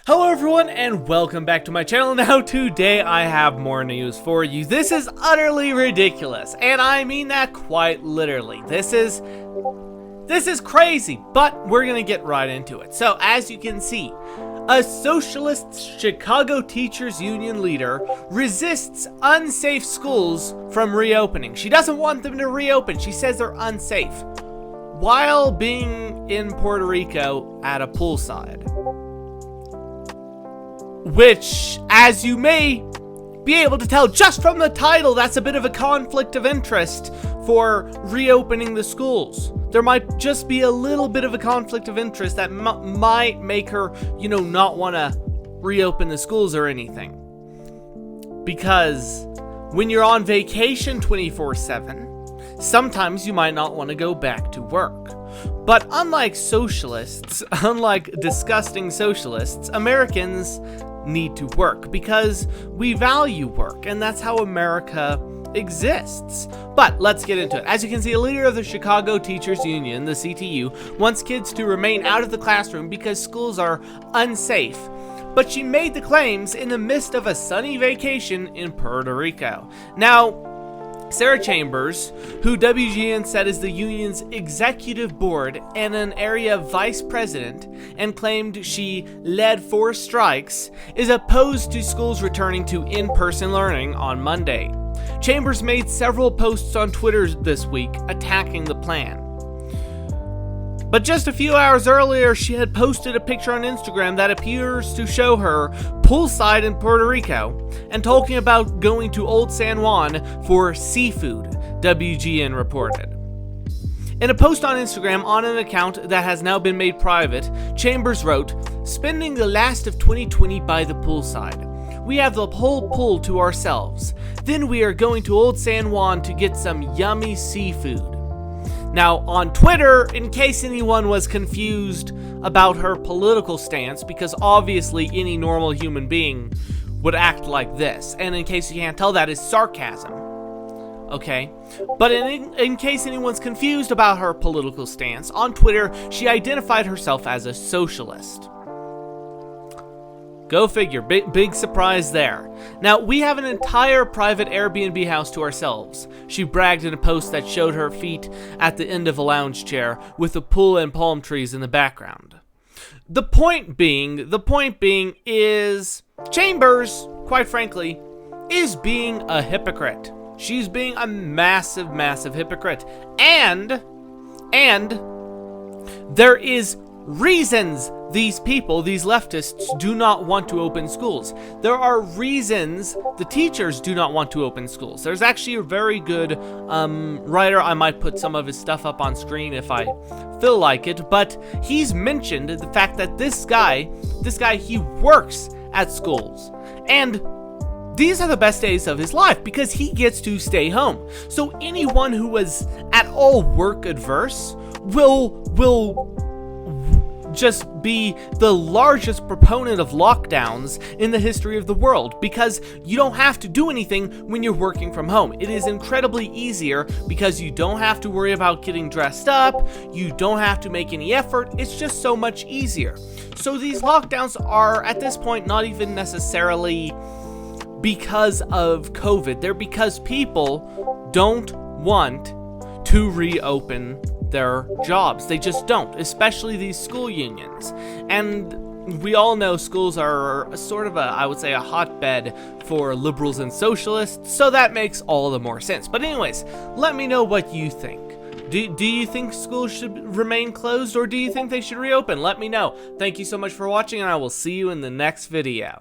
Hello everyone and welcome back to my channel. Now today I have more news for you. This is utterly ridiculous, and I mean that quite literally. This is crazy, but we're gonna get right into it. So as you can see, a socialist Chicago Teachers Union leader resists unsafe schools from reopening. She doesn't want them to reopen. She says they're unsafe while being in Puerto Rico at a poolside. Which, as you may be able to tell just from the title, that's a bit of a conflict of interest for reopening the schools. There might just be a little bit of a conflict of interest that might make her, not want to reopen the schools or anything. Because when you're on vacation 24/7, sometimes you might not want to go back to work. But unlike socialists, unlike disgusting socialists, Americans need to work because we value work, and that's how America exists. But let's get into it. As you can see, a leader of the Chicago Teachers Union, the CTU, wants kids to remain out of the classroom because schools are unsafe. But she made the claims in the midst of a sunny vacation in Puerto Rico. Now, Sarah Chambers, who WGN said is the union's executive board and an area vice president, and claimed she led 4 strikes, is opposed to schools returning to in-person learning on Monday. Chambers made several posts on Twitter this week attacking the plan. But just a few hours earlier, she had posted a picture on Instagram that appears to show her poolside in Puerto Rico and talking about going to Old San Juan for seafood, WGN reported. In a post on Instagram on an account that has now been made private, Chambers wrote, "Spending the last of 2020 by the poolside. We have the whole pool to ourselves. Then we are going to Old San Juan to get some yummy seafood." Now, on Twitter, in case anyone was confused about her political stance, because obviously any normal human being would act like this, and in case you can't tell, that is sarcasm, okay? But in case anyone's confused about her political stance, on Twitter, she identified herself as a socialist. Go figure, big surprise there. Now, we have an entire private Airbnb house to ourselves, she bragged in a post that showed her feet at the end of a lounge chair with a pool and palm trees in the background. The point being is Chambers, quite frankly, is being a hypocrite. She's being a massive, massive hypocrite. And there is reasons these leftists do not want to open schools. There are reasons the teachers do not want to open schools. There's actually a very good writer. I might put some of his stuff up on screen if I feel like it, but he's mentioned the fact that this guy, he works at schools. And these are the best days of his life because he gets to stay home. So anyone who is at all work adverse will just be the largest proponent of lockdowns in the history of the world, because you don't have to do anything when you're working from home. It is incredibly easier because you don't have to worry about getting dressed up, you don't have to make any effort, it's just so much easier. So these lockdowns are at this point not even necessarily because of COVID, they're because people don't want to reopen their jobs. They just don't, especially these school unions. And we all know schools are sort of I would say a hotbed for liberals and socialists, so that makes all the more sense. But anyways, let me know what you think. Do you think schools should remain closed, or do you think they should reopen? Let me know. Thank you so much for watching, and I will see you in the next video.